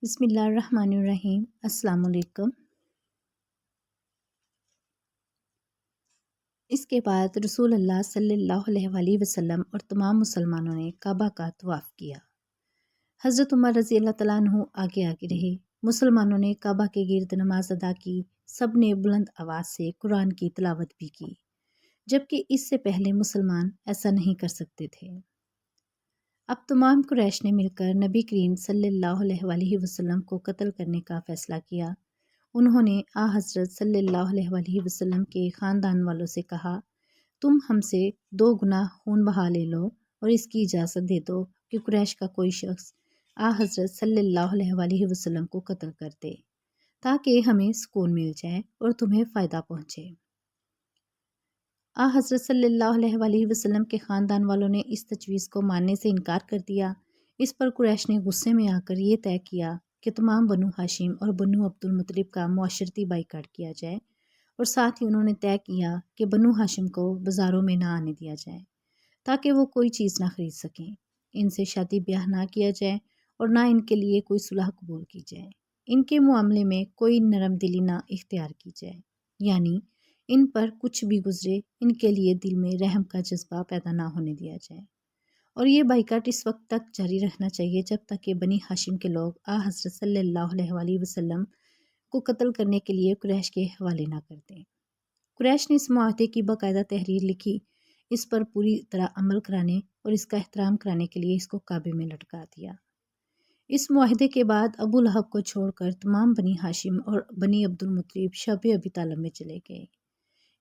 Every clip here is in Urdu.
بسم اللہ الرحمن الرحیم۔ السلام علیکم۔ اس کے بعد رسول اللہ صلی اللہ علیہ وآلہ وسلم اور تمام مسلمانوں نے کعبہ کا طواف کیا۔ حضرت عمر رضی اللہ تعالیٰ عنہ آگے آگے رہے۔ مسلمانوں نے کعبہ کے گرد نماز ادا کی۔ سب نے بلند آواز سے قرآن کی تلاوت بھی کی، جبکہ اس سے پہلے مسلمان ایسا نہیں کر سکتے تھے۔ اب تمام قریش نے مل کر نبی کریم صلی اللہ علیہ وآلہ وسلم کو قتل کرنے کا فیصلہ کیا۔ انہوں نے حضرت صلی اللہ علیہ وآلہ وسلم کے خاندان والوں سے کہا، تم ہم سے 2 گنا خون بہا لے لو اور اس کی اجازت دے دو کہ قریش کا کوئی شخص حضرت صلی اللہ علیہ وآلہ وسلم کو قتل کر دے، تاکہ ہمیں سکون مل جائے اور تمہیں فائدہ پہنچے۔ حضرت صلی اللہ علیہ وآلہ وسلم کے خاندان والوں نے اس تجویز کو ماننے سے انکار کر دیا۔ اس پر قریش نے غصے میں آ کر یہ طے کیا کہ تمام بنو ہاشم اور بنو عبد المطلب کا معاشرتی بائیکاٹ کیا جائے، اور ساتھ ہی انہوں نے طے کیا کہ بنو ہاشم کو بازاروں میں نہ آنے دیا جائے تاکہ وہ کوئی چیز نہ خرید سکیں، ان سے شادی بیاہ نہ کیا جائے اور نہ ان کے لیے کوئی صلح قبول کی جائے، ان کے معاملے میں کوئی نرم دلی نہ اختیار کی جائے، یعنی ان پر کچھ بھی گزرے ان کے لیے دل میں رحم کا جذبہ پیدا نہ ہونے دیا جائے، اور یہ بائیکاٹ اس وقت تک جاری رہنا چاہیے جب تک کہ بنی ہاشم کے لوگ حضرت صلی اللہ علیہ وآلہ وسلم کو قتل کرنے کے لیے قریش کے حوالے نہ کر دیں۔ قریش نے اس معاہدے کی باقاعدہ تحریر لکھی، اس پر پوری طرح عمل کرانے اور اس کا احترام کرانے کے لیے اس کو کعبے میں لٹکا دیا۔ اس معاہدے کے بعد ابو لہب کو چھوڑ کر تمام بنی ہاشم اور بنی عبد المطلب شعب ابی طالب میں چلے گئے۔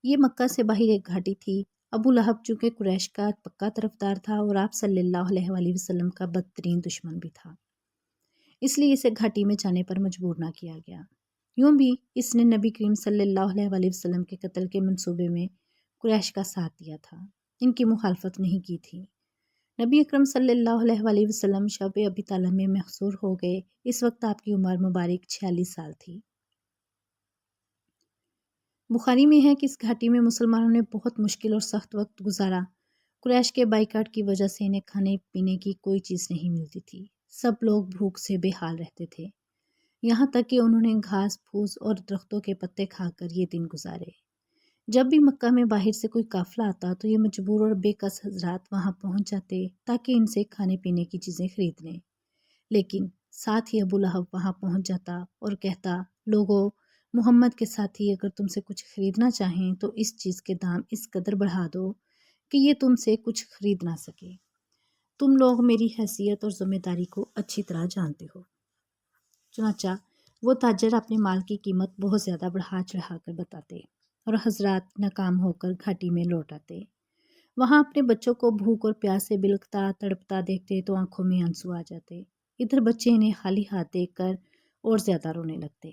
یہ مکہ سے باہر ایک گھاٹی تھی۔ ابو لہب چونکہ قریش کا پکا طرفدار تھا اور آپ صلی اللہ علیہ وآلہ وسلم کا بدترین دشمن بھی تھا، اس لیے اسے گھاٹی میں جانے پر مجبور نہ کیا گیا۔ یوں بھی اس نے نبی کریم صلی اللہ علیہ وآلہ وسلم کے قتل کے منصوبے میں قریش کا ساتھ دیا تھا، ان کی مخالفت نہیں کی تھی۔ نبی اکرم صلی اللہ علیہ وآلہ وسلم شعب ابی طالب میں محصور ہو گئے۔ اس وقت آپ کی عمر مبارک 46 سال تھی۔ بخاری میں ہے کہ اس گھاٹی میں مسلمانوں نے بہت مشکل اور سخت وقت گزارا۔ قریش کے بائیکاٹ کی وجہ سے انہیں کھانے پینے کی کوئی چیز نہیں ملتی تھی۔ سب لوگ بھوک سے بے حال رہتے تھے، یہاں تک کہ انہوں نے گھاس پھوس اور درختوں کے پتے کھا کر یہ دن گزارے۔ جب بھی مکہ میں باہر سے کوئی قافلہ آتا تو یہ مجبور اور بے کس حضرات وہاں پہنچ جاتے تاکہ ان سے کھانے پینے کی چیزیں خرید لیں، لیکن ساتھ ہی ابو لہب وہاں پہنچ جاتا اور کہتا، لوگو، محمد کے ساتھی اگر تم سے کچھ خریدنا چاہیں تو اس چیز کے دام اس قدر بڑھا دو کہ یہ تم سے کچھ خرید نہ سکے۔ تم لوگ میری حیثیت اور ذمہ داری کو اچھی طرح جانتے ہو۔ چنانچہ وہ تاجر اپنے مال کی قیمت بہت زیادہ بڑھا چڑھا کر بتاتے اور حضرات ناکام ہو کر گھاٹی میں لوٹ آتے۔ وہاں اپنے بچوں کو بھوک اور پیاس سے بلکتا تڑپتا دیکھتے تو آنکھوں میں آنسو آ جاتے۔ ادھر بچے انہیں خالی ہاتھ دیکھ کر اور زیادہ رونے لگتے۔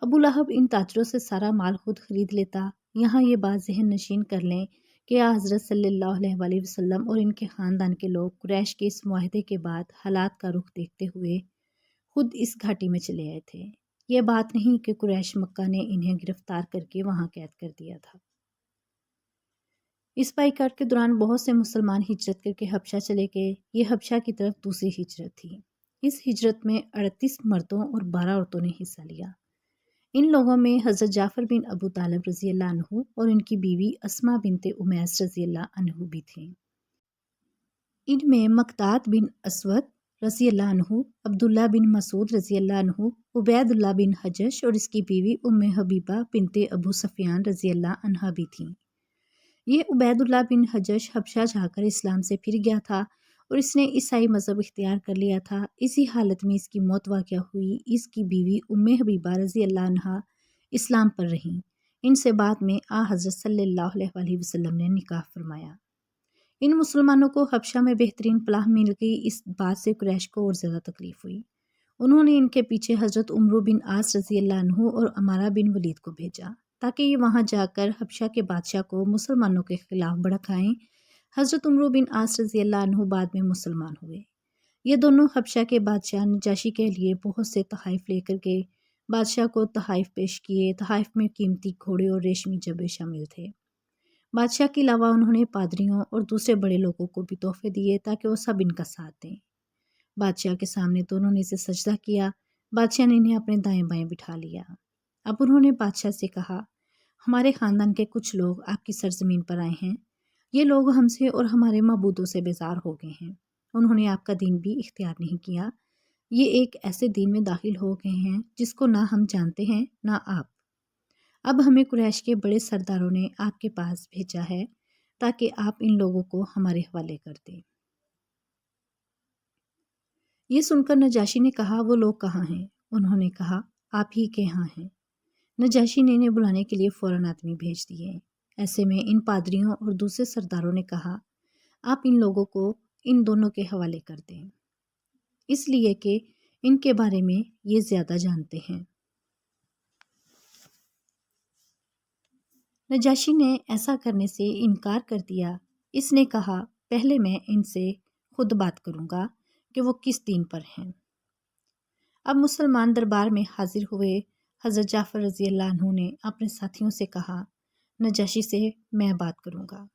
ابو لہب ان تاجروں سے سارا مال خود خرید لیتا۔ یہاں یہ بات ذہن نشین کر لیں کہ حضرت صلی اللہ علیہ وآلہ وسلم اور ان کے خاندان کے لوگ قریش کے اس معاہدے کے بعد حالات کا رخ دیکھتے ہوئے خود اس گھاٹی میں چلے آئے تھے۔ یہ بات نہیں کہ قریش مکہ نے انہیں گرفتار کر کے وہاں قید کر دیا تھا۔ اس بائیکاٹ کے دوران بہت سے مسلمان ہجرت کر کے حبشہ چلے گئے۔ یہ حبشہ کی طرف دوسری ہجرت تھی۔ اس ہجرت میں 38 مردوں اور 12 عورتوں نے حصہ لیا۔ ان لوگوں میں حضرت جعفر بن ابو طالب رضی اللہ عنہ اور ان کی بیوی اسماء بنت امیس رضی اللہ عنہ بھی تھیں۔ ان میں مقداد بن اسود رضی اللہ عنہ، عبداللہ بن مسعود رضی اللہ عنہ، عبید اللہ بن حجش اور اس کی بیوی ام حبیبہ بنت ابو سفیان رضی اللہ عنہا بھی تھیں۔ یہ عبید اللہ بن حجش حبشہ جا کر اسلام سے پھر گیا تھا اور اس نے عیسائی مذہب اختیار کر لیا تھا۔ اسی حالت میں اس کی موت واقع ہوئی۔ اس کی بیوی ام حبیبہ رضی اللہ عنہا اسلام پر رہیں۔ ان سے بعد میں حضرت صلی اللہ علیہ وآلہ وسلم نے نکاح فرمایا۔ ان مسلمانوں کو حبشہ میں بہترین پناہ مل گئی۔ اس بات سے قریش کو اور زیادہ تکلیف ہوئی۔ انہوں نے ان کے پیچھے حضرت عمرو بن عاص رضی اللہ عنہ اور عمارہ بن ولید کو بھیجا تاکہ یہ وہاں جا کر حبشہ کے بادشاہ کو مسلمانوں کے خلاف بھڑکائیں۔ حضرت عمرو بن عاص رضی اللہ عنہ بعد میں مسلمان ہوئے۔ یہ دونوں حبشہ کے بادشاہ نجاشی کے لیے بہت سے تحائف لے کر گئے۔ بادشاہ کو تحائف پیش کیے۔ تحائف میں قیمتی گھوڑے اور ریشمی جبے شامل تھے۔ بادشاہ کے علاوہ انہوں نے پادریوں اور دوسرے بڑے لوگوں کو بھی تحفے دیے تاکہ وہ سب ان کا ساتھ دیں۔ بادشاہ کے سامنے دونوں نے اسے سجدہ کیا۔ بادشاہ نے انہیں اپنے دائیں بائیں بٹھا لیا۔ اب انہوں نے بادشاہ سے کہا، ہمارے خاندان کے کچھ لوگ آپ کی سرزمین پر آئے ہیں۔ یہ لوگ ہم سے اور ہمارے معبودوں سے بیزار ہو گئے ہیں۔ انہوں نے آپ کا دین بھی اختیار نہیں کیا۔ یہ ایک ایسے دین میں داخل ہو گئے ہیں جس کو نہ ہم جانتے ہیں نہ آپ۔ اب ہمیں قریش کے بڑے سرداروں نے آپ کے پاس بھیجا ہے تاکہ آپ ان لوگوں کو ہمارے حوالے کر دیں۔ یہ سن کر نجاشی نے کہا، وہ لوگ کہاں ہیں؟ انہوں نے کہا، آپ ہی کے ہاں ہیں۔ نجاشی نے انہیں بلانے کے لیے فوراً آدمی بھیج دیے۔ ایسے میں ان پادریوں اور دوسرے سرداروں نے کہا، آپ ان لوگوں کو ان دونوں کے حوالے کر دیں، اس لیے کہ ان کے بارے میں یہ زیادہ جانتے ہیں۔ نجاشی نے ایسا کرنے سے انکار کر دیا۔ اس نے کہا، پہلے میں ان سے خود بات کروں گا کہ وہ کس دین پر ہیں۔ اب مسلمان دربار میں حاضر ہوئے حضرت جعفر رضی اللہ عنہ نے اپنے ساتھیوں سے کہا، نجاشی سے میں بات کروں گا۔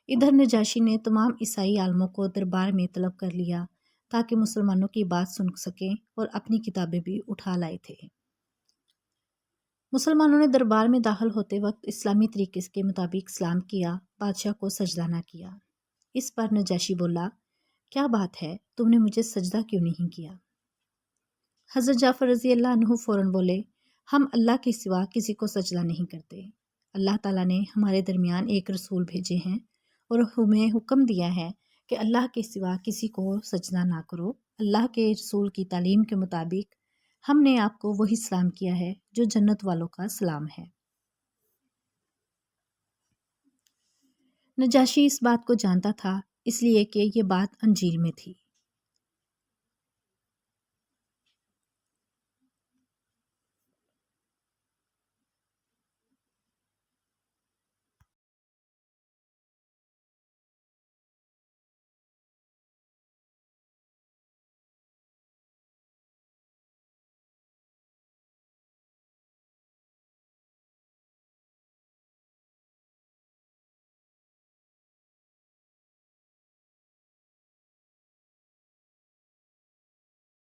ادھر نجاشی نے تمام عیسائی عالموں کو دربار میں طلب کر لیا تاکہ مسلمانوں کی بات سن سکیں اور اپنی کتابیں بھی اٹھا لائے تھے۔ مسلمانوں نے دربار میں داخل ہوتے وقت اسلامی طریقے کے مطابق سلام کیا، بادشاہ کو سجدہ نہ کیا۔ اس پر نجاشی بولا، کیا بات ہے، تم نے مجھے سجدہ کیوں نہیں کیا؟ حضرت جعفر رضی اللہ عنہ فوراً بولے، ہم اللہ کے سوا کسی کو سجدہ نہیں کرتے۔ اللہ تعالیٰ نے ہمارے درمیان ایک رسول بھیجے ہیں اور ہمیں حکم دیا ہے کہ اللہ کے سوا کسی کو سجدہ نہ کرو۔ اللہ کے رسول کی تعلیم کے مطابق ہم نے آپ کو وہی سلام کیا ہے جو جنت والوں کا سلام ہے۔ نجاشی اس بات کو جانتا تھا، اس لیے کہ یہ بات انجیل میں تھی۔